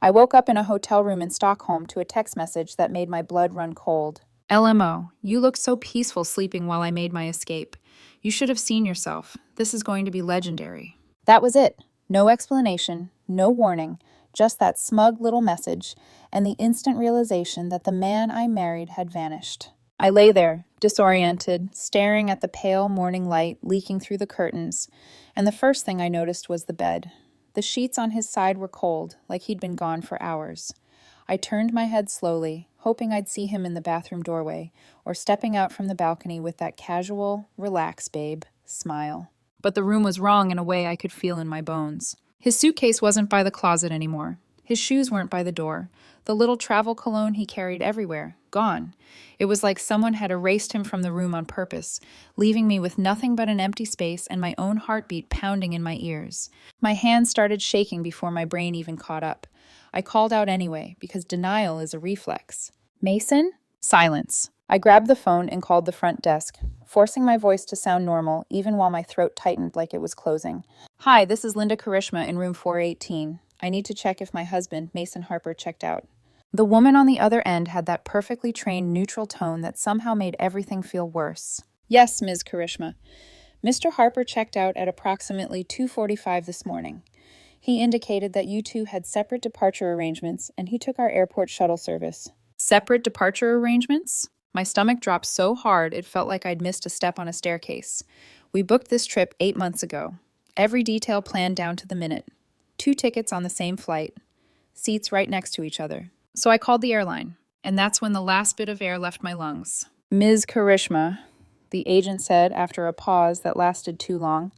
I woke up in a hotel room in Stockholm to a text message that made my blood run cold. LMO, you looked so peaceful sleeping while I made my escape. You should have seen yourself. This is going to be legendary. That was it. No explanation, no warning, just that smug little message, and the instant realization that the man I married had vanished. I lay there, disoriented, staring at the pale morning light leaking through the curtains, and the first thing I noticed was the bed. The sheets on his side were cold, like he'd been gone for hours. I turned my head slowly, hoping I'd see him in the bathroom doorway, or stepping out from the balcony with that casual, relax, babe, smile. But the room was wrong in a way I could feel in my bones. His suitcase wasn't by the closet anymore. His shoes weren't by the door. The little travel cologne he carried everywhere, gone. It was like someone had erased him from the room on purpose, leaving me with nothing but an empty space and my own heartbeat pounding in my ears. My hands started shaking before my brain even caught up. I called out anyway, because denial is a reflex. Mason? Silence. I grabbed the phone and called the front desk, forcing my voice to sound normal even while my throat tightened like it was closing. Hi, this is Linda Karishma in room 418. I need to check if my husband, Mason Harper, checked out. The woman on the other end had that perfectly trained neutral tone that somehow made everything feel worse. Yes, Ms. Karishma. Mr. Harper checked out at approximately 2:45 this morning. He indicated that you two had separate departure arrangements, and he took our airport shuttle service. Separate departure arrangements? My stomach dropped so hard it felt like I'd missed a step on a staircase. We booked this trip 8 months ago. Every detail planned down to the minute. 2 tickets on the same flight. Seats right next to each other. So I called the airline, and that's when the last bit of air left my lungs. Ms. Karishma, the agent said after a pause that lasted too long,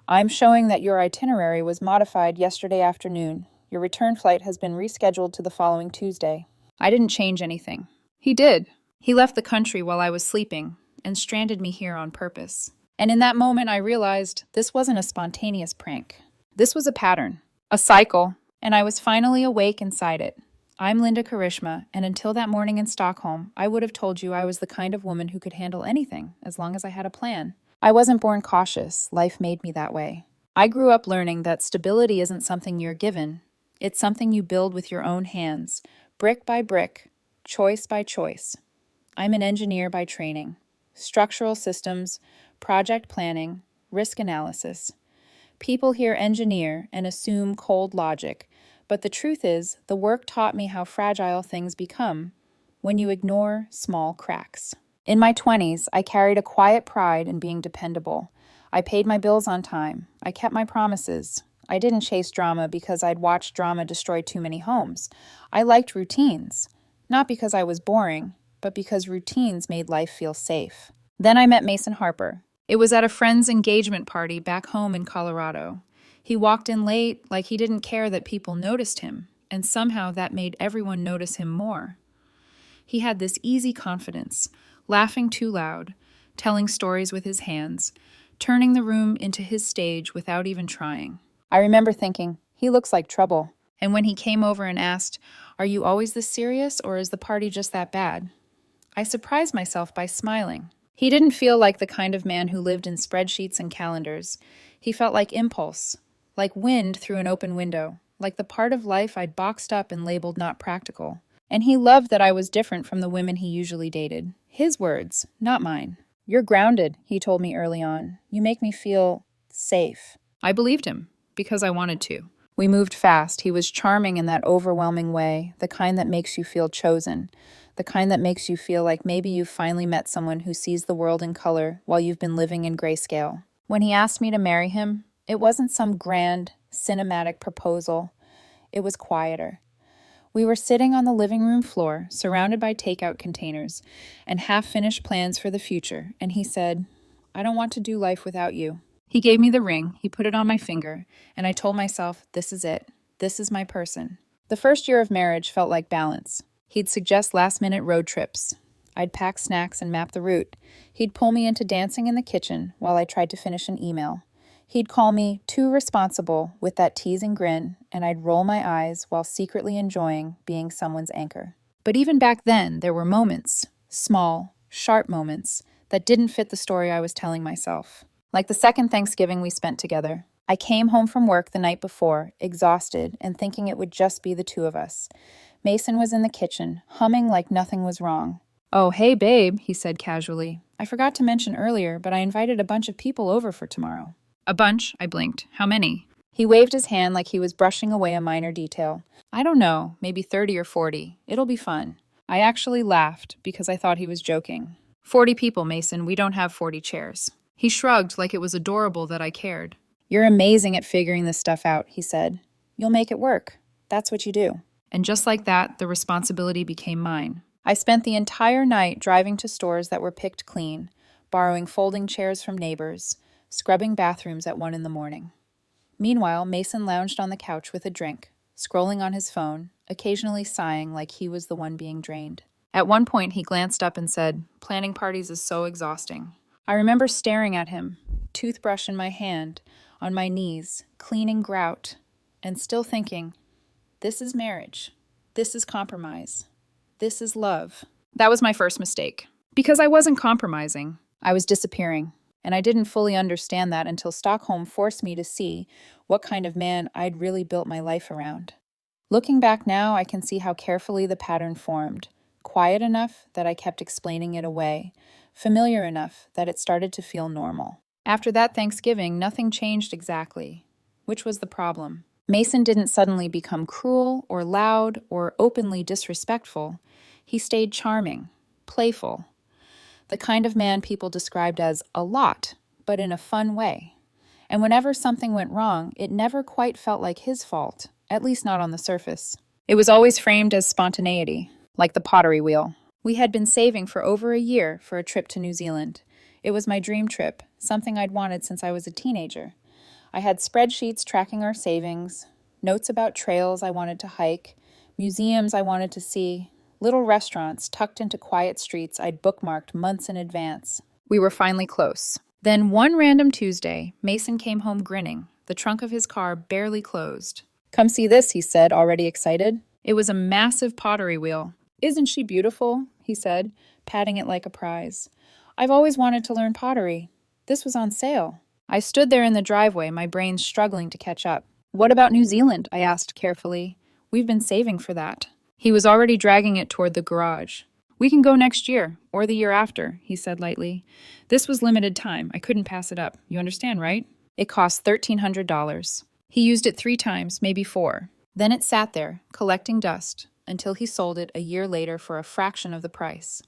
I'm showing that your itinerary was modified yesterday afternoon. Your return flight has been rescheduled to the following Tuesday. I didn't change anything. He did. He left the country while I was sleeping and stranded me here on purpose. And in that moment, I realized this wasn't a spontaneous prank. This was a pattern, a cycle, and I was finally awake inside it. I'm Linda Karishma, and until that morning in Stockholm, I would have told you I was the kind of woman who could handle anything as long as I had a plan. I wasn't born cautious. Life made me that way. I grew up learning that stability isn't something you're given. It's something you build with your own hands, brick by brick, choice by choice. I'm an engineer by training. Structural systems, project planning, risk analysis. People hear engineer and assume cold logic, but the truth is, the work taught me how fragile things become when you ignore small cracks. In my 20s, I carried a quiet pride in being dependable. I paid my bills on time. I kept my promises. I didn't chase drama because I'd watched drama destroy too many homes. I liked routines, not because I was boring, but because routines made life feel safe. Then I met Mason Harper. It was at a friend's engagement party back home in Colorado. He walked in late like he didn't care that people noticed him, and somehow that made everyone notice him more. He had this easy confidence, laughing too loud, telling stories with his hands, turning the room into his stage without even trying. I remember thinking, he looks like trouble. And when he came over and asked, "Are you always this serious, or is the party just that bad?" I surprised myself by smiling. He didn't feel like the kind of man who lived in spreadsheets and calendars. He felt like impulse, like wind through an open window, like the part of life I'd boxed up and labeled not practical. And he loved that I was different from the women he usually dated. His words, not mine. "You're grounded," he told me early on. "You make me feel safe." I believed him, because I wanted to. We moved fast. He was charming in that overwhelming way, the kind that makes you feel chosen, the kind that makes you feel like maybe you've finally met someone who sees the world in color while you've been living in grayscale. When he asked me to marry him, it wasn't some grand, cinematic proposal. It was quieter. We were sitting on the living room floor, surrounded by takeout containers and half-finished plans for the future, and he said, "I don't want to do life without you." He gave me the ring, he put it on my finger, and I told myself, this is it. This is my person. The first year of marriage felt like balance. He'd suggest last-minute road trips. I'd pack snacks and map the route. He'd pull me into dancing in the kitchen while I tried to finish an email. He'd call me too responsible with that teasing grin, and I'd roll my eyes while secretly enjoying being someone's anchor. But even back then, there were moments, small, sharp moments, that didn't fit the story I was telling myself. Like the second Thanksgiving we spent together. I came home from work the night before, exhausted, and thinking it would just be the two of us. Mason was in the kitchen, humming like nothing was wrong. "Oh, hey, babe," he said casually. "I forgot to mention earlier, but I invited a bunch of people over for tomorrow." "A bunch?" I blinked. "How many?" He waved his hand like he was brushing away a minor detail. "I don't know, maybe 30 or 40. It'll be fun." I actually laughed because I thought he was joking. 40 people, Mason. We don't have 40 chairs." He shrugged like it was adorable that I cared. "You're amazing at figuring this stuff out," he said. "You'll make it work. That's what you do." And just like that, the responsibility became mine. I spent the entire night driving to stores that were picked clean, borrowing folding chairs from neighbors, scrubbing bathrooms at 1 in the morning. Meanwhile, Mason lounged on the couch with a drink, scrolling on his phone, occasionally sighing like he was the one being drained. At one point, he glanced up and said, "Planning parties is so exhausting." I remember staring at him, toothbrush in my hand, on my knees, cleaning grout, and still thinking, this is marriage. This is compromise. This is love. That was my first mistake. Because I wasn't compromising. I was disappearing. And I didn't fully understand that until Stockholm forced me to see what kind of man I'd really built my life around. Looking back now, I can see how carefully the pattern formed. Quiet enough that I kept explaining it away. Familiar enough that it started to feel normal. After that Thanksgiving, nothing changed exactly. Which was the problem? Mason didn't suddenly become cruel or loud or openly disrespectful. He stayed charming, playful. The kind of man people described as a lot, but in a fun way. And whenever something went wrong, it never quite felt like his fault, at least not on the surface. It was always framed as spontaneity, like the pottery wheel. We had been saving for over a year for a trip to New Zealand. It was my dream trip, something I'd wanted since I was a teenager. I had spreadsheets tracking our savings, notes about trails I wanted to hike, museums I wanted to see, little restaurants tucked into quiet streets I'd bookmarked months in advance. We were finally close. Then one random Tuesday, Mason came home grinning, the trunk of his car barely closed. "Come see this," he said, already excited. It was a massive pottery wheel. "Isn't she beautiful?" he said, patting it like a prize. "I've always wanted to learn pottery. This was on sale." I stood there in the driveway, my brain struggling to catch up. "What about New Zealand?" I asked carefully. "We've been saving for that." He was already dragging it toward the garage. "We can go next year, or the year after," he said lightly. "This was limited time. I couldn't pass it up. You understand, right?" It cost $1,300. He used it 3 times, maybe 4. Then it sat there, collecting dust, until he sold it a year later for a fraction of the price.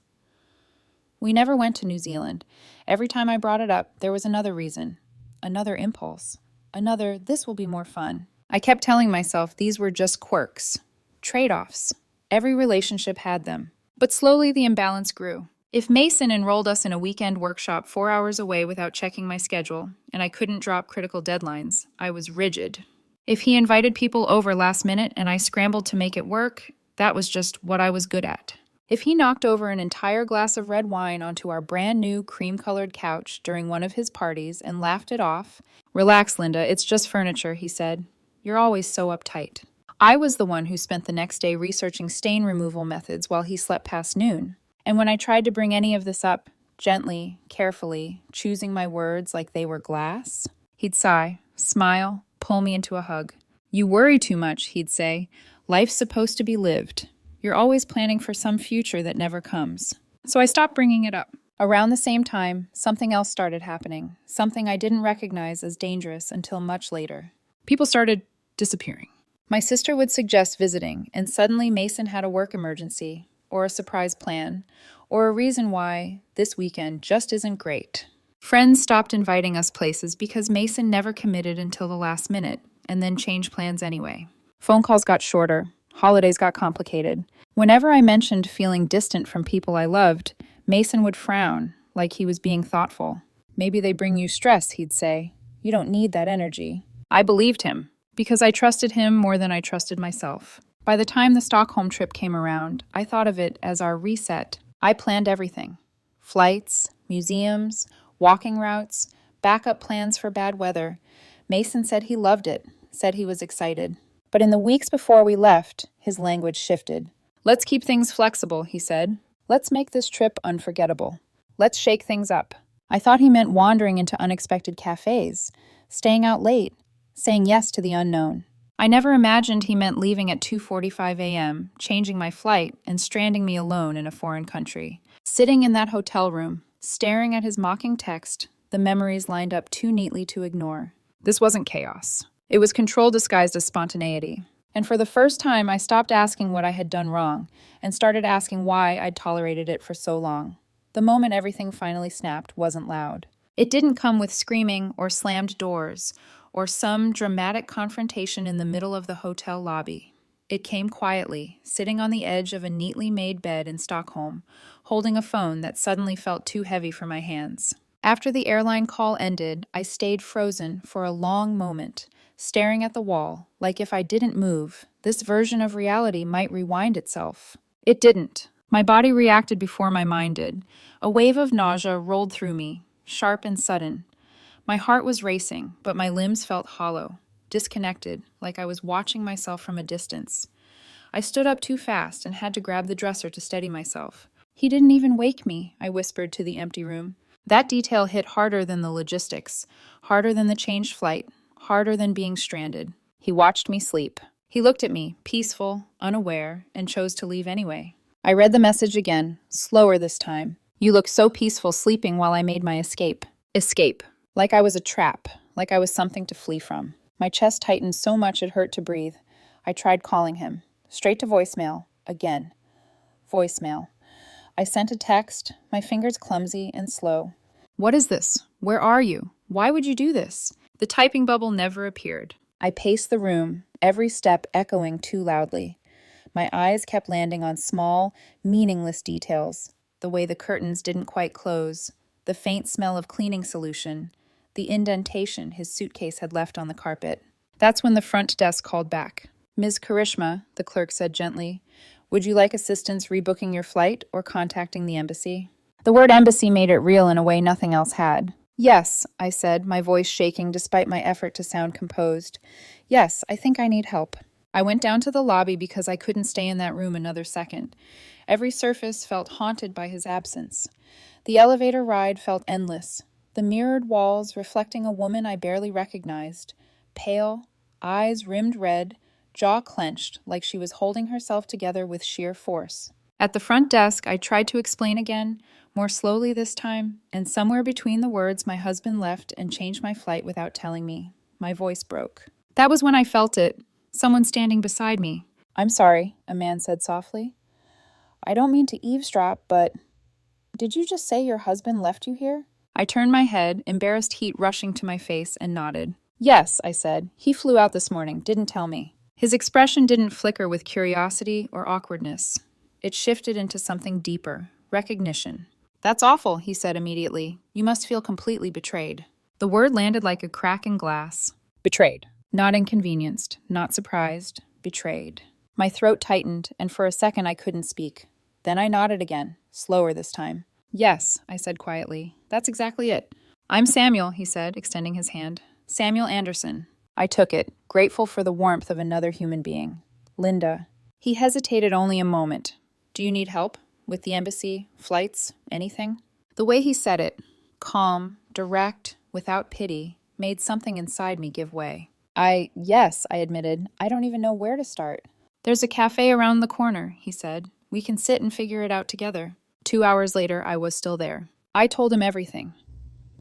We never went to New Zealand. Every time I brought it up, there was another reason. Another impulse. Another, this will be more fun. I kept telling myself these were just quirks. Trade-offs. Every relationship had them. But slowly the imbalance grew. If Mason enrolled us in a weekend workshop 4 hours away without checking my schedule, and I couldn't drop critical deadlines, I was rigid. If he invited people over last minute and I scrambled to make it work, that was just what I was good at. If he knocked over an entire glass of red wine onto our brand new cream-colored couch during one of his parties and laughed it off, "Relax, Linda, it's just furniture," he said. "You're always so uptight." I was the one who spent the next day researching stain removal methods while he slept past noon. And when I tried to bring any of this up, gently, carefully, choosing my words like they were glass, he'd sigh, smile, pull me into a hug. "You worry too much," he'd say. "Life's supposed to be lived. You're always planning for some future that never comes." So I stopped bringing it up. Around the same time, something else started happening, something I didn't recognize as dangerous until much later. People started disappearing. My sister would suggest visiting, and suddenly Mason had a work emergency, or a surprise plan, or a reason why this weekend just isn't great. Friends stopped inviting us places because Mason never committed until the last minute, and then changed plans anyway. Phone calls got shorter. Holidays got complicated. Whenever I mentioned feeling distant from people I loved, Mason would frown, like he was being thoughtful. "Maybe they bring you stress," he'd say. "You don't need that energy." I believed him, because I trusted him more than I trusted myself. By the time the Stockholm trip came around, I thought of it as our reset. I planned everything. Flights, museums, walking routes, backup plans for bad weather. Mason said he loved it, said he was excited. But in the weeks before we left, his language shifted. "Let's keep things flexible," he said. "Let's make this trip unforgettable. Let's shake things up." I thought he meant wandering into unexpected cafes, staying out late, saying yes to the unknown. I never imagined he meant leaving at 2:45 a.m., changing my flight, and stranding me alone in a foreign country. Sitting in that hotel room, staring at his mocking text, the memories lined up too neatly to ignore. This wasn't chaos. It was control disguised as spontaneity. And for the first time, I stopped asking what I had done wrong and started asking why I'd tolerated it for so long. The moment everything finally snapped wasn't loud. It didn't come with screaming or slammed doors or some dramatic confrontation in the middle of the hotel lobby. It came quietly, sitting on the edge of a neatly made bed in Stockholm, holding a phone that suddenly felt too heavy for my hands. After the airline call ended, I stayed frozen for a long moment, staring at the wall, like if I didn't move, this version of reality might rewind itself. It didn't. My body reacted before my mind did. A wave of nausea rolled through me, sharp and sudden. My heart was racing, but my limbs felt hollow, disconnected, like I was watching myself from a distance. I stood up too fast and had to grab the dresser to steady myself. "He didn't even wake me," I whispered to the empty room. That detail hit harder than the logistics, harder than the changed flight, harder than being stranded. He watched me sleep. He looked at me, peaceful, unaware, and chose to leave anyway. I read the message again, slower this time. "You look so peaceful sleeping while I made my escape." Escape. Like I was a trap, like I was something to flee from. My chest tightened so much it hurt to breathe. I tried calling him. Straight to voicemail. Again. Voicemail. I sent a text, my fingers clumsy and slow. "What is this? Where are you? Why would you do this?" The typing bubble never appeared. I paced the room, every step echoing too loudly. My eyes kept landing on small, meaningless details. The way the curtains didn't quite close, the faint smell of cleaning solution, the indentation his suitcase had left on the carpet. That's when the front desk called back. "Ms. Karishma," the clerk said gently, "would you like assistance rebooking your flight or contacting the embassy?" The word embassy made it real in a way nothing else had. "Yes," I said, my voice shaking despite my effort to sound composed. "Yes, I think I need help." I went down to the lobby because I couldn't stay in that room another second. Every surface felt haunted by his absence. The elevator ride felt endless. The mirrored walls reflecting a woman I barely recognized, pale, eyes rimmed red, jaw clenched like she was holding herself together with sheer force. At the front desk, I tried to explain again, more slowly this time, and somewhere between the words my husband left and changed my flight without telling me. My voice broke. That was when I felt it, someone standing beside me. "I'm sorry," a man said softly. "I don't mean to eavesdrop, but did you just say your husband left you here?" I turned my head, embarrassed heat rushing to my face, and nodded. "Yes," I said. "He flew out this morning, didn't tell me." His expression didn't flicker with curiosity or awkwardness. It shifted into something deeper, recognition. "That's awful," he said immediately. "You must feel completely betrayed." The word landed like a crack in glass. Betrayed. Not inconvenienced, not surprised, betrayed. My throat tightened, and for a second I couldn't speak. Then I nodded again, slower this time. "Yes," I said quietly. "That's exactly it." "I'm Samuel," he said, extending his hand. "Samuel Anderson." I took it, grateful for the warmth of another human being. "Linda." He hesitated only a moment. "Do you need help? With the embassy? Flights? Anything?" The way he said it, calm, direct, without pity, made something inside me give way. Yes, I admitted. I don't even know where to start." "There's a cafe around the corner," he said. "We can sit and figure it out together." 2 hours later, I was still there. I told him everything.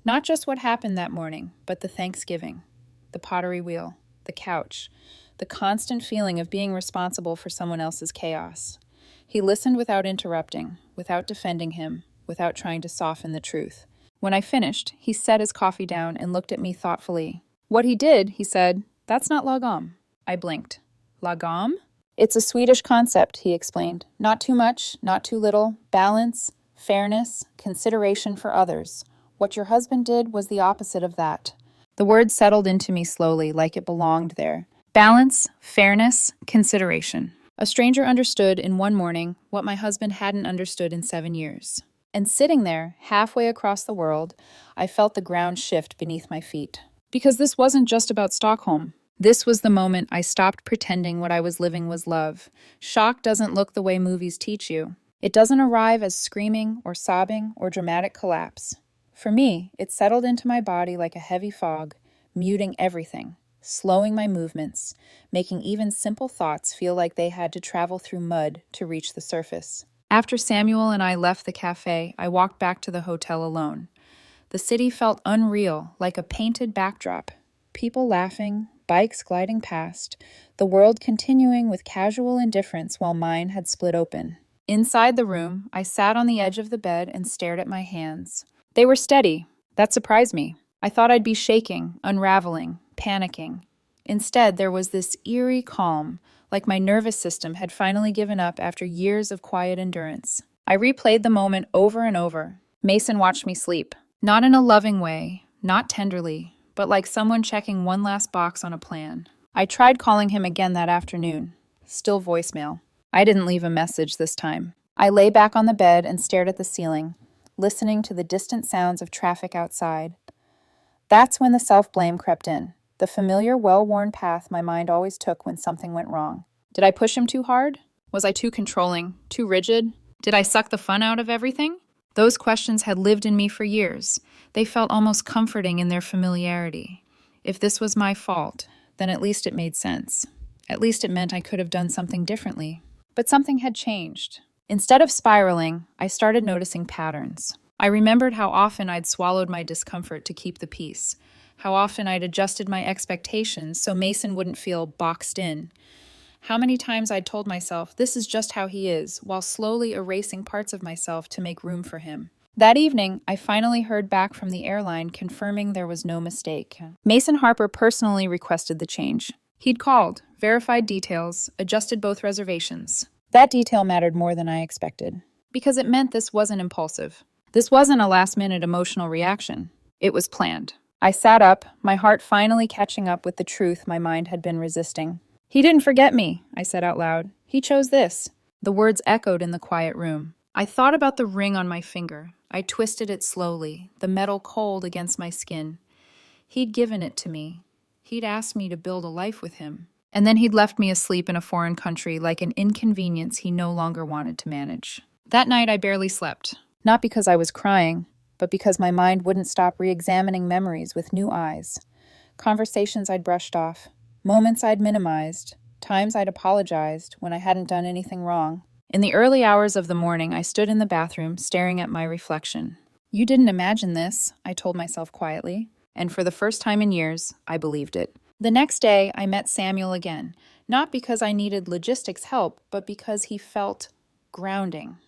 Not just what happened that morning, but the Thanksgiving, the pottery wheel, the couch, the constant feeling of being responsible for someone else's chaos. He listened without interrupting, without defending him, without trying to soften the truth. When I finished, he set his coffee down and looked at me thoughtfully. "What he did," he said, "that's not lagom." I blinked. "Lagom?" "It's a Swedish concept," he explained. "Not too much, not too little, balance, fairness, consideration for others. What your husband did was the opposite of that." The word settled into me slowly, like it belonged there. Balance, fairness, consideration. A stranger understood in one morning what my husband hadn't understood in 7 years. And sitting there, halfway across the world, I felt the ground shift beneath my feet. Because this wasn't just about Stockholm. This was the moment I stopped pretending what I was living was love. Shock doesn't look the way movies teach you. It doesn't arrive as screaming or sobbing or dramatic collapse. For me, it settled into my body like a heavy fog, muting everything, slowing my movements, making even simple thoughts feel like they had to travel through mud to reach the surface. After Samuel and I left the cafe, I walked back to the hotel alone. The city felt unreal, like a painted backdrop. People laughing, bikes gliding past, the world continuing with casual indifference while mine had split open. Inside the room, I sat on the edge of the bed and stared at my hands. They were steady. That surprised me. I thought I'd be shaking, unraveling, panicking. Instead, there was this eerie calm, like my nervous system had finally given up after years of quiet endurance. I replayed the moment over and over. Mason watched me sleep. Not in a loving way, not tenderly, but like someone checking one last box on a plan. I tried calling him again that afternoon. Still voicemail. I didn't leave a message this time. I lay back on the bed and stared at the ceiling, listening to the distant sounds of traffic outside. That's when the self-blame crept in, the familiar, well-worn path my mind always took when something went wrong. Did I push him too hard? Was I too controlling, too rigid? Did I suck the fun out of everything? Those questions had lived in me for years. They felt almost comforting in their familiarity. If this was my fault, then at least it made sense. At least it meant I could have done something differently. But something had changed. Instead of spiraling, I started noticing patterns. I remembered how often I'd swallowed my discomfort to keep the peace, how often I'd adjusted my expectations so Mason wouldn't feel boxed in, how many times I'd told myself this is just how he is, while slowly erasing parts of myself to make room for him. That evening, I finally heard back from the airline confirming there was no mistake. Mason Harper personally requested the change. He'd called, verified details, adjusted both reservations. That detail mattered more than I expected, because it meant this wasn't impulsive. This wasn't a last-minute emotional reaction. It was planned. I sat up, my heart finally catching up with the truth my mind had been resisting. "He didn't forget me," I said out loud. "He chose this." The words echoed in the quiet room. I thought about the ring on my finger. I twisted it slowly, the metal cold against my skin. He'd given it to me. He'd asked me to build a life with him. And then he'd left me asleep in a foreign country like an inconvenience he no longer wanted to manage. That night I barely slept. Not because I was crying, but because my mind wouldn't stop re-examining memories with new eyes. Conversations I'd brushed off, moments I'd minimized, times I'd apologized when I hadn't done anything wrong. In the early hours of the morning, I stood in the bathroom staring at my reflection. "You didn't imagine this," I told myself quietly, and for the first time in years, I believed it. The next day, I met Samuel again, not because I needed logistics help, but because he felt grounding.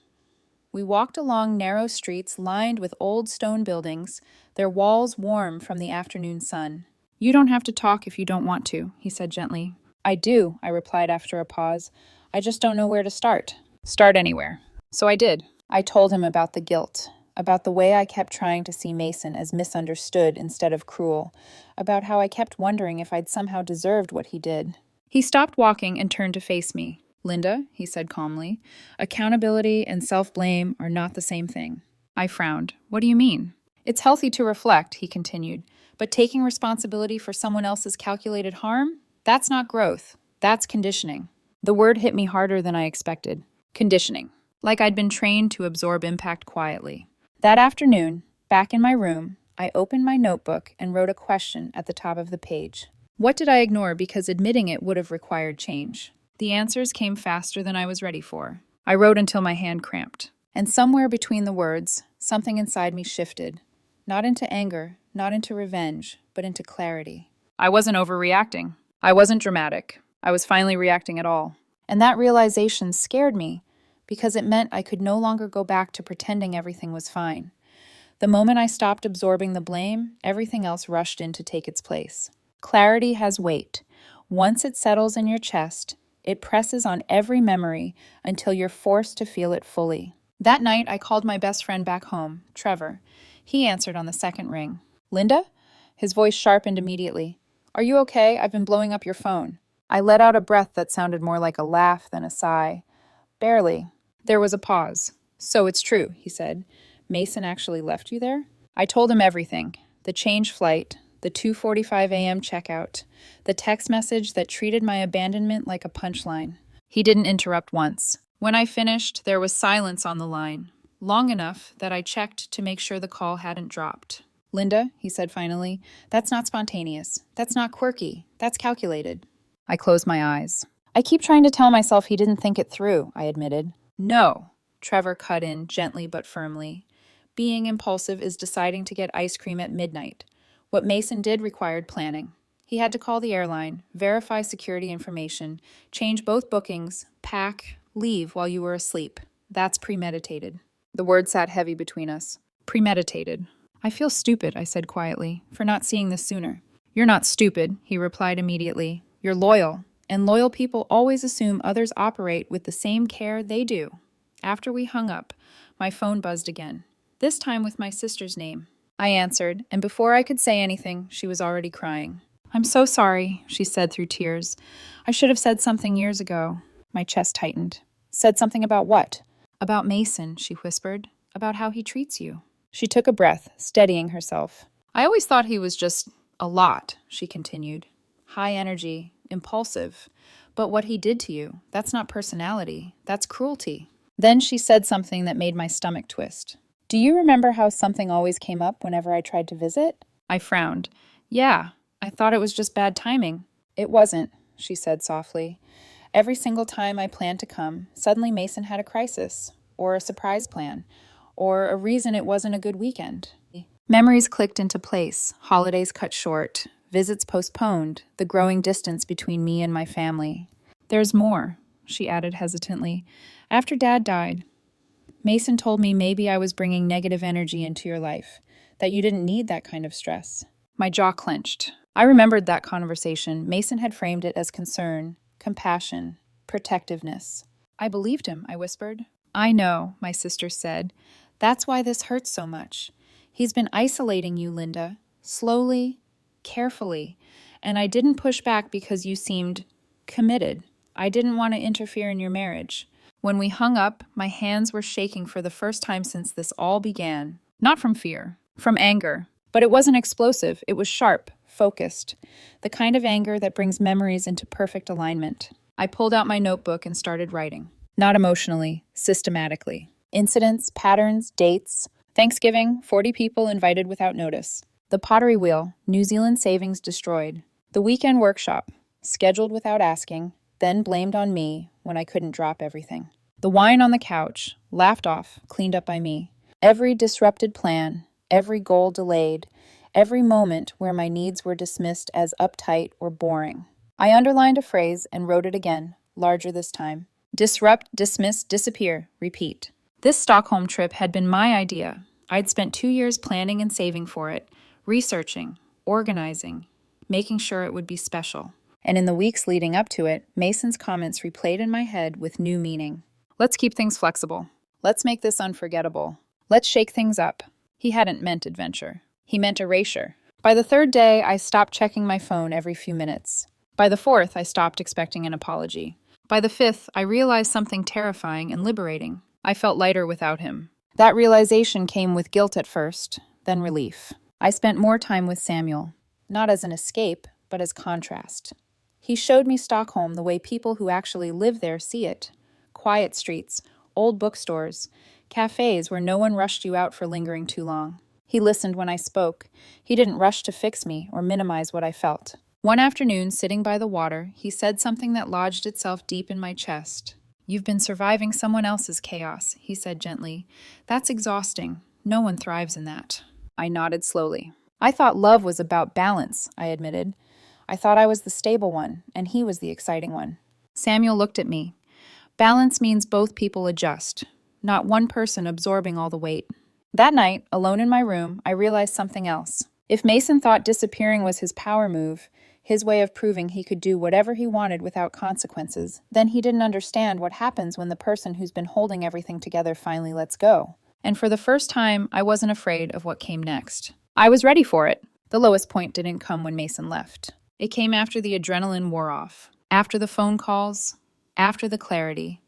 We walked along narrow streets lined with old stone buildings, their walls warm from the afternoon sun. "You don't have to talk if you don't want to," he said gently. "I do," I replied after a pause. "I just don't know where to start." "Start anywhere." So I did. I told him about the guilt, about the way I kept trying to see Mason as misunderstood instead of cruel, about how I kept wondering if I'd somehow deserved what he did. He stopped walking and turned to face me. "Linda," he said calmly, "accountability and self-blame are not the same thing." I frowned. "What do you mean?" "It's healthy to reflect," he continued, "but taking responsibility for someone else's calculated harm? That's not growth. That's conditioning." The word hit me harder than I expected. Conditioning. Like I'd been trained to absorb impact quietly. That afternoon, back in my room, I opened my notebook and wrote a question at the top of the page. What did I ignore because admitting it would have required change? The answers came faster than I was ready for. I wrote until my hand cramped. And somewhere between the words, something inside me shifted. Not into anger, not into revenge, but into clarity. I wasn't overreacting. I wasn't dramatic. I was finally reacting at all. And that realization scared me because it meant I could no longer go back to pretending everything was fine. The moment I stopped absorbing the blame, everything else rushed in to take its place. Clarity has weight. Once it settles in your chest, it presses on every memory until you're forced to feel it fully. That night, I called my best friend back home, Trevor. He answered on the second ring. "Linda?" His voice sharpened immediately. "Are you okay? I've been blowing up your phone." I let out a breath that sounded more like a laugh than a sigh. "Barely." There was a pause. "So it's true," he said. "Mason actually left you there?" I told him everything. The change flight, the 2:45 a.m. checkout, the text message that treated my abandonment like a punchline. He didn't interrupt once. When I finished, there was silence on the line, long enough that I checked to make sure the call hadn't dropped. Linda, he said finally, that's not spontaneous. That's not quirky. That's calculated. I closed my eyes. I keep trying to tell myself he didn't think it through, I admitted. No, Trevor cut in gently but firmly. Being impulsive is deciding to get ice cream at midnight. What Mason did required planning. He had to call the airline, verify security information, change both bookings, pack, leave while you were asleep. That's premeditated. The word sat heavy between us. Premeditated. I feel stupid, I said quietly, for not seeing this sooner. You're not stupid, he replied immediately. You're loyal, and loyal people always assume others operate with the same care they do. After we hung up, my phone buzzed again, this time with my sister's name. I answered, and before I could say anything, she was already crying. I'm so sorry, she said through tears. I should have said something years ago. My chest tightened. Said something about what? About Mason, she whispered. About how he treats you. She took a breath, steadying herself. I always thought he was just a lot, she continued. High energy, impulsive. But what he did to you, that's not personality, that's cruelty. Then she said something that made my stomach twist. Do you remember how something always came up whenever I tried to visit? I frowned. Yeah, I thought it was just bad timing. It wasn't, she said softly. Every single time I planned to come, suddenly Mason had a crisis, or a surprise plan, or a reason it wasn't a good weekend. Memories clicked into place, holidays cut short, visits postponed, the growing distance between me and my family. There's more, she added hesitantly. After Dad died, Mason told me maybe I was bringing negative energy into your life, that you didn't need that kind of stress. My jaw clenched. I remembered that conversation. Mason had framed it as concern, compassion, protectiveness. I believed him, I whispered. I know, my sister said. That's why this hurts so much. He's been isolating you, Linda, slowly, carefully, and I didn't push back because you seemed committed. I didn't want to interfere in your marriage. When we hung up, my hands were shaking for the first time since this all began. Not from fear, from anger. But it wasn't explosive, it was sharp, focused. The kind of anger that brings memories into perfect alignment. I pulled out my notebook and started writing. Not emotionally, systematically. Incidents, patterns, dates. Thanksgiving, 40 people invited without notice. The pottery wheel, New Zealand savings destroyed. The weekend workshop, scheduled without asking, then blamed on me when I couldn't drop everything. The wine on the couch, laughed off, cleaned up by me. Every disrupted plan, every goal delayed, every moment where my needs were dismissed as uptight or boring. I underlined a phrase and wrote it again, larger this time. Disrupt, dismiss, disappear, repeat. This Stockholm trip had been my idea. I'd spent 2 years planning and saving for it, researching, organizing, making sure it would be special. And in the weeks leading up to it, Mason's comments replayed in my head with new meaning. Let's keep things flexible. Let's make this unforgettable. Let's shake things up. He hadn't meant adventure. He meant erasure. By the third day, I stopped checking my phone every few minutes. By the fourth, I stopped expecting an apology. By the fifth, I realized something terrifying and liberating. I felt lighter without him. That realization came with guilt at first, then relief. I spent more time with Samuel, not as an escape, but as contrast. He showed me Stockholm the way people who actually live there see it. Quiet streets, old bookstores, cafes where no one rushed you out for lingering too long. He listened when I spoke. He didn't rush to fix me or minimize what I felt. One afternoon, sitting by the water, he said something that lodged itself deep in my chest. You've been surviving someone else's chaos, he said gently. That's exhausting. No one thrives in that. I nodded slowly. I thought love was about balance, I admitted. I thought I was the stable one, and he was the exciting one. Samuel looked at me. Balance means both people adjust, not one person absorbing all the weight. That night, alone in my room, I realized something else. If Mason thought disappearing was his power move, his way of proving he could do whatever he wanted without consequences, then he didn't understand what happens when the person who's been holding everything together finally lets go. And for the first time, I wasn't afraid of what came next. I was ready for it. The lowest point didn't come when Mason left. It came after the adrenaline wore off, after the phone calls, after the clarity,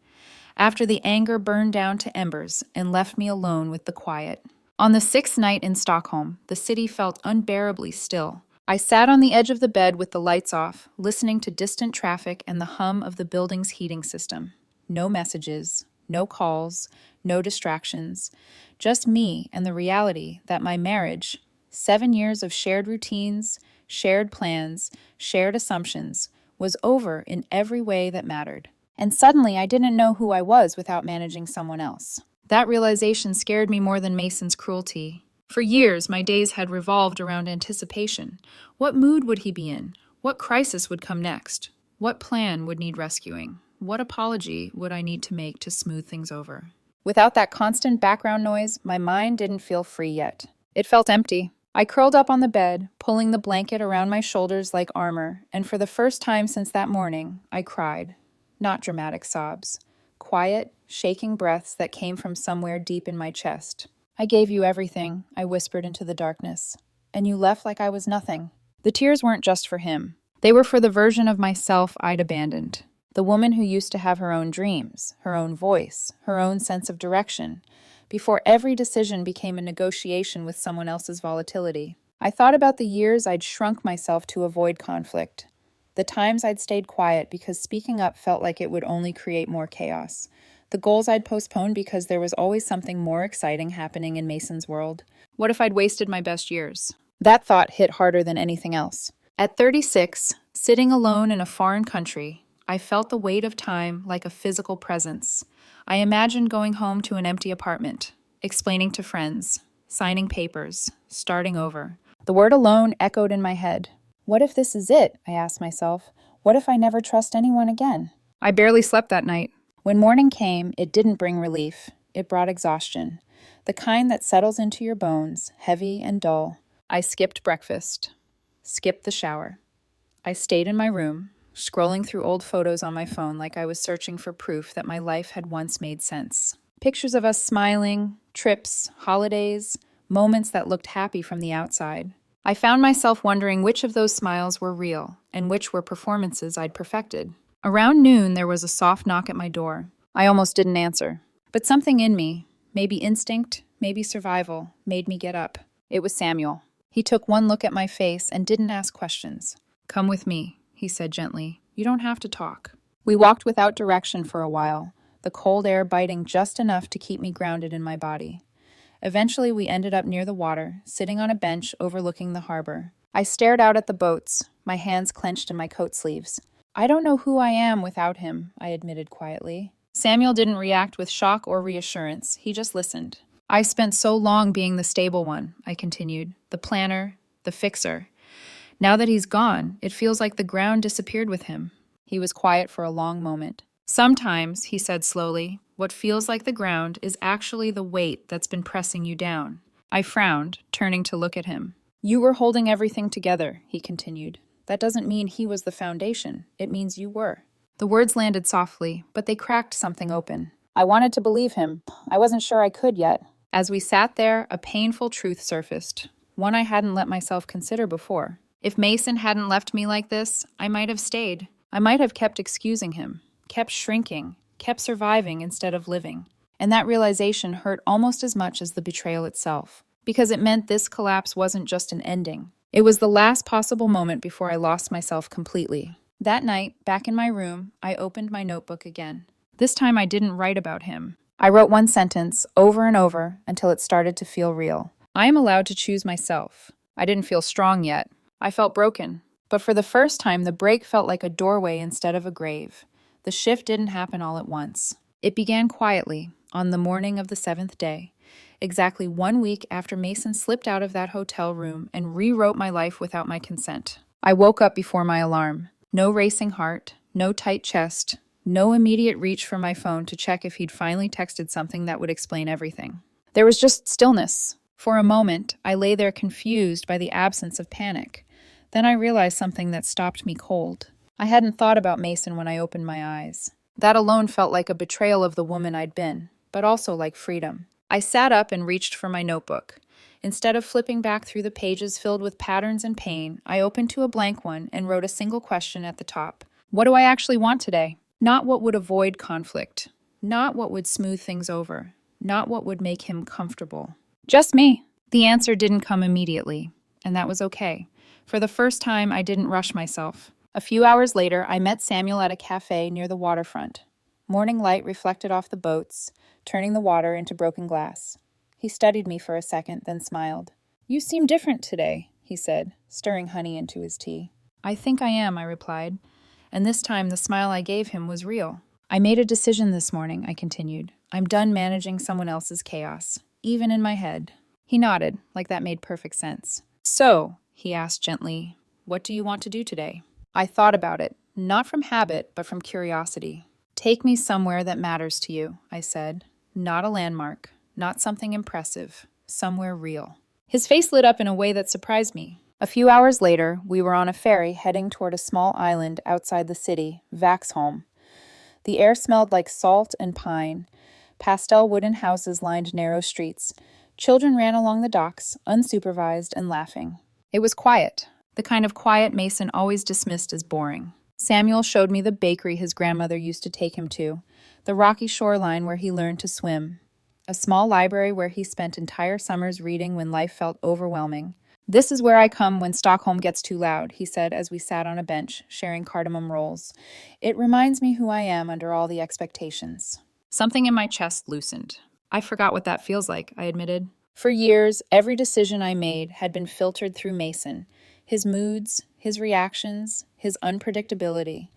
after the anger burned down to embers and left me alone with the quiet. On the sixth night in Stockholm, the city felt unbearably still. I sat on the edge of the bed with the lights off, listening to distant traffic and the hum of the building's heating system. No messages, no calls, no distractions, just me and the reality that my marriage, 7 years of shared routines, shared plans, shared assumptions was over in every way that mattered. And suddenly I didn't know who I was without managing someone else. That realization scared me more than Mason's cruelty. For years, my days had revolved around anticipation. What mood would he be in? What crisis would come next? What plan would need rescuing? What apology would I need to make to smooth things over? Without that constant background noise, my mind didn't feel free yet. It felt empty. I curled up on the bed, pulling the blanket around my shoulders like armor, and for the first time since that morning, I cried. Not dramatic sobs. Quiet, shaking breaths that came from somewhere deep in my chest. I gave you everything, I whispered into the darkness, and you left like I was nothing. The tears weren't just for him. They were for the version of myself I'd abandoned. The woman who used to have her own dreams, her own voice, her own sense of direction, before every decision became a negotiation with someone else's volatility. I thought about the years I'd shrunk myself to avoid conflict. The times I'd stayed quiet because speaking up felt like it would only create more chaos. The goals I'd postponed because there was always something more exciting happening in Mason's world. What if I'd wasted my best years? That thought hit harder than anything else. At 36, sitting alone in a foreign country, I felt the weight of time like a physical presence. I imagined going home to an empty apartment, explaining to friends, signing papers, starting over. The word alone echoed in my head. What if this is it? I asked myself. What if I never trust anyone again? I barely slept that night. When morning came, it didn't bring relief. It brought exhaustion. The kind that settles into your bones, heavy and dull. I skipped breakfast. Skipped the shower. I stayed in my room, scrolling through old photos on my phone like I was searching for proof that my life had once made sense. Pictures of us smiling, trips, holidays, moments that looked happy from the outside. I found myself wondering which of those smiles were real and which were performances I'd perfected. Around noon, there was a soft knock at my door. I almost didn't answer. But something in me, maybe instinct, maybe survival, made me get up. It was Samuel. He took one look at my face and didn't ask questions. "Come with me," he said gently. "You don't have to talk." We walked without direction for a while, the cold air biting just enough to keep me grounded in my body. Eventually, we ended up near the water, sitting on a bench overlooking the harbor. I stared out at the boats, my hands clenched in my coat sleeves. "I don't know who I am without him," I admitted quietly. Samuel didn't react with shock or reassurance. He just listened. "I spent so long being the stable one," I continued. "The planner, the fixer. Now that he's gone, it feels like the ground disappeared with him." He was quiet for a long moment. "Sometimes," he said slowly, "what feels like the ground is actually the weight that's been pressing you down." I frowned, turning to look at him. "You were holding everything together," he continued. "That doesn't mean he was the foundation. It means you were." The words landed softly, but they cracked something open. I wanted to believe him. I wasn't sure I could yet. As we sat there, a painful truth surfaced, one I hadn't let myself consider before. If Mason hadn't left me like this, I might have stayed. I might have kept excusing him, kept shrinking, kept surviving instead of living. And that realization hurt almost as much as the betrayal itself, because it meant this collapse wasn't just an ending. It was the last possible moment before I lost myself completely. That night, back in my room, I opened my notebook again. This time I didn't write about him. I wrote one sentence over and over until it started to feel real. I am allowed to choose myself. I didn't feel strong yet. I felt broken. But for the first time, the break felt like a doorway instead of a grave. The shift didn't happen all at once. It began quietly, on the morning of the 7th day, exactly 1 week after Mason slipped out of that hotel room and rewrote my life without my consent. I woke up before my alarm. No racing heart, no tight chest, no immediate reach for my phone to check if he'd finally texted something that would explain everything. There was just stillness. For a moment, I lay there confused by the absence of panic. Then I realized something that stopped me cold. I hadn't thought about Mason when I opened my eyes. That alone felt like a betrayal of the woman I'd been, but also like freedom. I sat up and reached for my notebook. Instead of flipping back through the pages filled with patterns and pain, I opened to a blank one and wrote a single question at the top. What do I actually want today? Not what would avoid conflict. Not what would smooth things over. Not what would make him comfortable. Just me. The answer didn't come immediately, and that was okay. For the first time, I didn't rush myself. A few hours later, I met Samuel at a cafe near the waterfront. Morning light reflected off the boats, turning the water into broken glass. He studied me for a second, then smiled. "You seem different today," he said, stirring honey into his tea. "I think I am," I replied, and this time the smile I gave him was real. "I made a decision this morning," I continued. "I'm done managing someone else's chaos, even in my head." He nodded, like that made perfect sense. "So," he asked gently, "what do you want to do today?" I thought about it, not from habit, but from curiosity. "Take me somewhere that matters to you," I said. "Not a landmark, not something impressive, somewhere real." His face lit up in a way that surprised me. A few hours later, we were on a ferry heading toward a small island outside the city, Vaxholm. The air smelled like salt and pine. Pastel wooden houses lined narrow streets. Children ran along the docks, unsupervised and laughing. It was quiet, the kind of quiet Mason always dismissed as boring. Samuel showed me the bakery his grandmother used to take him to, the rocky shoreline where he learned to swim, a small library where he spent entire summers reading when life felt overwhelming. "This is where I come when Stockholm gets too loud," he said as we sat on a bench, sharing cardamom rolls. "It reminds me who I am under all the expectations." Something in my chest loosened. "I forgot what that feels like," I admitted. For years, every decision I made had been filtered through Mason, his moods, his reactions, his unpredictability.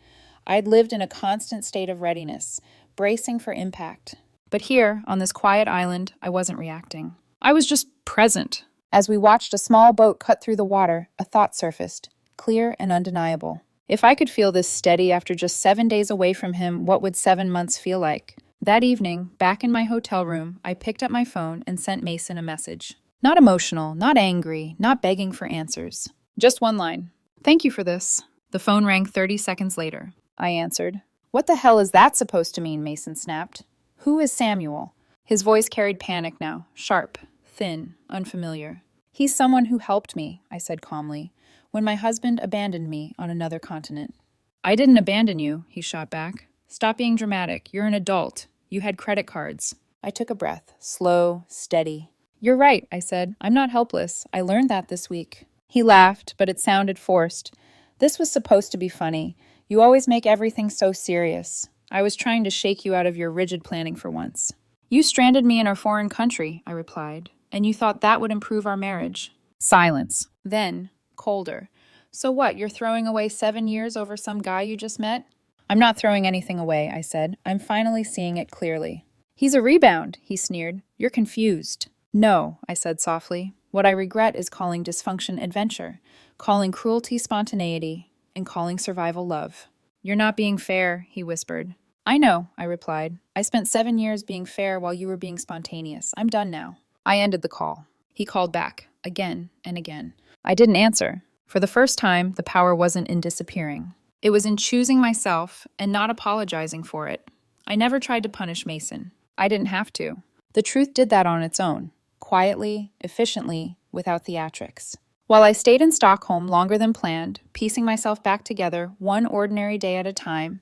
I'd lived in a constant state of readiness, bracing for impact. But here, on this quiet island, I wasn't reacting. I was just present. As we watched a small boat cut through the water, a thought surfaced, clear and undeniable. If I could feel this steady after just 7 days away from him, what would 7 months feel like? That evening, back in my hotel room, I picked up my phone and sent Mason a message. Not emotional, not angry, not begging for answers. Just one line. "Thank you for this." The phone rang 30 seconds later. I answered. "What the hell is that supposed to mean?" Mason snapped. "Who is Samuel?" His voice carried panic now, sharp, thin, unfamiliar. "He's someone who helped me," I said calmly, "when my husband abandoned me on another continent." "I didn't abandon you," he shot back. "Stop being dramatic. You're an adult. You had credit cards." I took a breath, slow, steady. "You're right," I said. "I'm not helpless. I learned that this week." He laughed, but it sounded forced. "This was supposed to be funny. You always make everything so serious. I was trying to shake you out of your rigid planning for once." "You stranded me in a foreign country," I replied, "and you thought that would improve our marriage." Silence. Then, colder. "So what, you're throwing away 7 years over some guy you just met?" "I'm not throwing anything away," I said. "I'm finally seeing it clearly." "He's a rebound," he sneered. "You're confused." "No," I said softly. "What I regret is calling dysfunction adventure, calling cruelty spontaneity, and calling survival love." "You're not being fair," he whispered. "I know," I replied. "I spent 7 years being fair while you were being spontaneous. I'm done now." I ended the call. He called back, again and again. I didn't answer. For the first time, the power wasn't in disappearing. It was in choosing myself and not apologizing for it. I never tried to punish Mason. I didn't have to. The truth did that on its own, quietly, efficiently, without theatrics. While I stayed in Stockholm longer than planned, piecing myself back together one ordinary day at a time,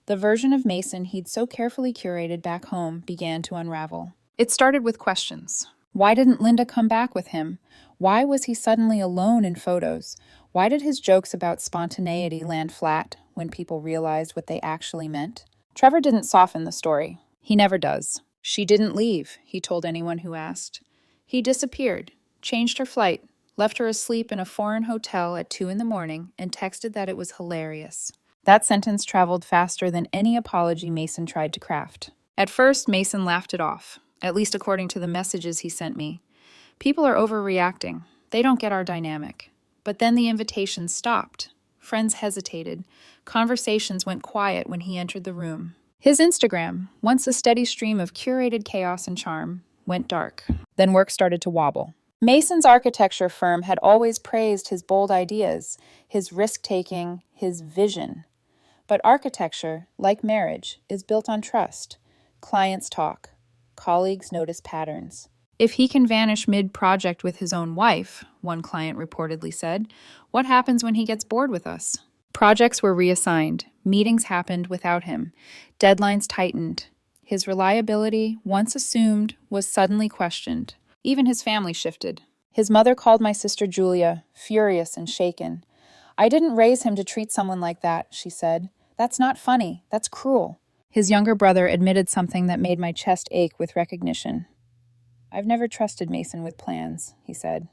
the version of Mason he'd so carefully curated back home began to unravel. It started with questions. Why didn't Linda come back with him? Why was he suddenly alone in photos? Why did his jokes about spontaneity land flat when people realized what they actually meant? Trevor didn't soften the story. He never does. "She didn't leave," he told anyone who asked. "He disappeared, changed her flight, left her asleep in a foreign hotel at 2 a.m, and texted that it was hilarious." That sentence traveled faster than any apology Mason tried to craft. At first, Mason laughed it off, at least according to the messages he sent me. People are overreacting. They don't get our dynamic. But then the invitations stopped. Friends hesitated. Conversations went quiet when he entered the room. His Instagram, once a steady stream of curated chaos and charm, went dark. Then work started to wobble. Mason's architecture firm had always praised his bold ideas, his risk-taking, his vision. But architecture, like marriage, is built on trust. Clients talk. Colleagues notice patterns. "If he can vanish mid-project with his own wife," one client reportedly said, "what happens when he gets bored with us?" Projects were reassigned. Meetings happened without him. Deadlines tightened. His reliability, once assumed, was suddenly questioned. Even his family shifted. His mother called my sister Julia, furious and shaken. "I didn't raise him to treat someone like that," she said. "That's not funny. That's cruel." His younger brother admitted something that made my chest ache with recognition. "I've never trusted Mason with plans," he said.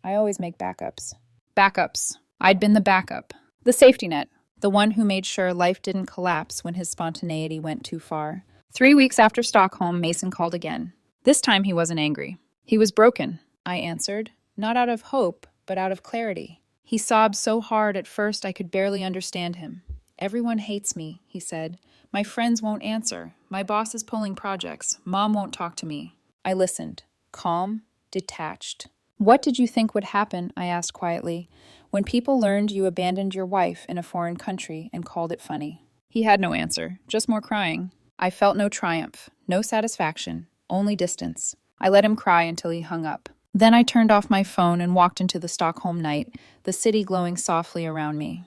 I always make backups. Backups. I'd been the backup. The safety net. The one who made sure life didn't collapse when his spontaneity went too far. 3 weeks after Stockholm, Mason called again. This time he wasn't angry. He was broken, I answered, not out of hope, but out of clarity. He sobbed so hard at first I could barely understand him. Everyone hates me, he said. My friends won't answer. My boss is pulling projects. Mom won't talk to me. I listened, calm, detached. What did you think would happen, I asked quietly, when people learned you abandoned your wife in a foreign country and called it funny? He had no answer, just more crying. I felt no triumph, no satisfaction, only distance. I let him cry until he hung up. Then I turned off my phone and walked into the Stockholm night, the city glowing softly around me.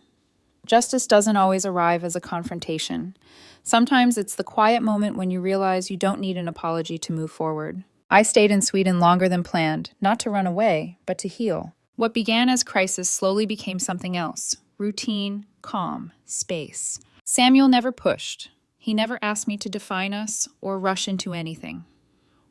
Justice doesn't always arrive as a confrontation. Sometimes it's the quiet moment when you realize you don't need an apology to move forward. I stayed in Sweden longer than planned, not to run away, but to heal. What began as crisis slowly became something else. Routine, calm, space. Samuel never pushed. He never asked me to define us or rush into anything.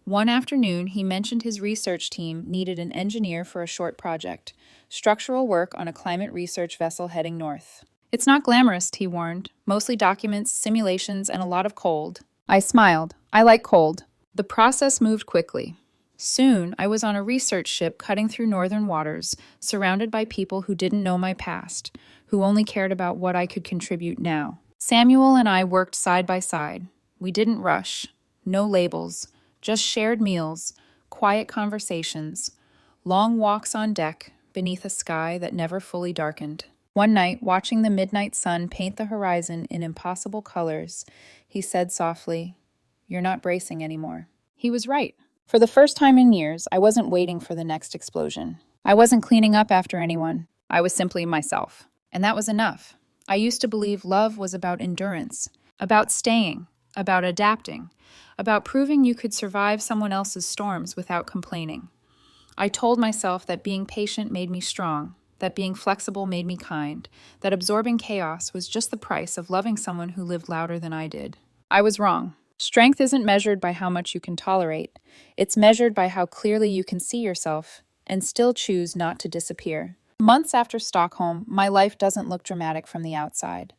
One afternoon, he mentioned his research team needed an engineer for a short project, structural work on a climate research vessel heading north. It's not glamorous, he warned. Mostly documents, simulations, and a lot of cold. I smiled. I like cold. The process moved quickly. Soon, I was on a research ship cutting through northern waters, surrounded by people who didn't know my past, who only cared about what I could contribute now. Samuel and I worked side by side. We didn't rush. No labels. Just shared meals, quiet conversations, long walks on deck beneath a sky that never fully darkened. One night, watching the midnight sun paint the horizon in impossible colors, he said softly, "You're not bracing anymore." He was right. For the first time in years, I wasn't waiting for the next explosion. I wasn't cleaning up after anyone. I was simply myself. And that was enough. I used to believe love was about endurance, about staying, about adapting, about proving you could survive someone else's storms without complaining. I told myself that being patient made me strong, that being flexible made me kind, that absorbing chaos was just the price of loving someone who lived louder than I did. I was wrong. Strength isn't measured by how much you can tolerate. It's measured by how clearly you can see yourself and still choose not to disappear. Months after Stockholm, my life doesn't look dramatic from the outside.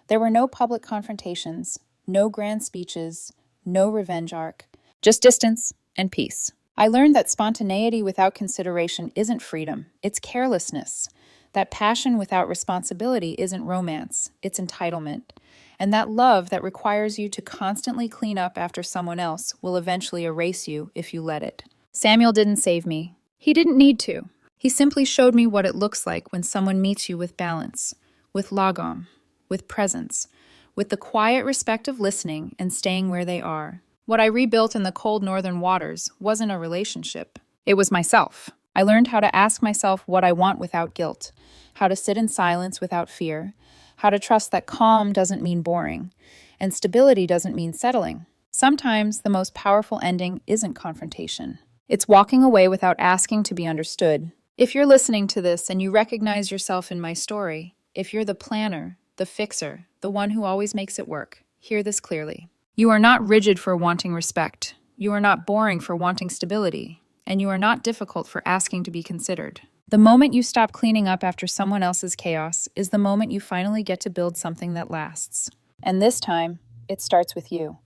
There were no public confrontations, no grand speeches, no revenge arc, just distance and peace. I learned that spontaneity without consideration isn't freedom, it's carelessness. That passion without responsibility isn't romance, it's entitlement. And that love that requires you to constantly clean up after someone else will eventually erase you if you let it. Samuel didn't save me. He didn't need to. He simply showed me what it looks like when someone meets you with balance, with lagom, with presence, with the quiet respect of listening and staying where they are. What I rebuilt in the cold northern waters wasn't a relationship. It was myself. I learned how to ask myself what I want without guilt, how to sit in silence without fear, how to trust that calm doesn't mean boring, and stability doesn't mean settling. Sometimes the most powerful ending isn't confrontation. It's walking away without asking to be understood. If you're listening to this and you recognize yourself in my story, if you're the planner, the fixer, the one who always makes it work, hear this clearly. You are not rigid for wanting respect. You are not boring for wanting stability. And you are not difficult for asking to be considered. The moment you stop cleaning up after someone else's chaos is the moment you finally get to build something that lasts. And this time, it starts with you.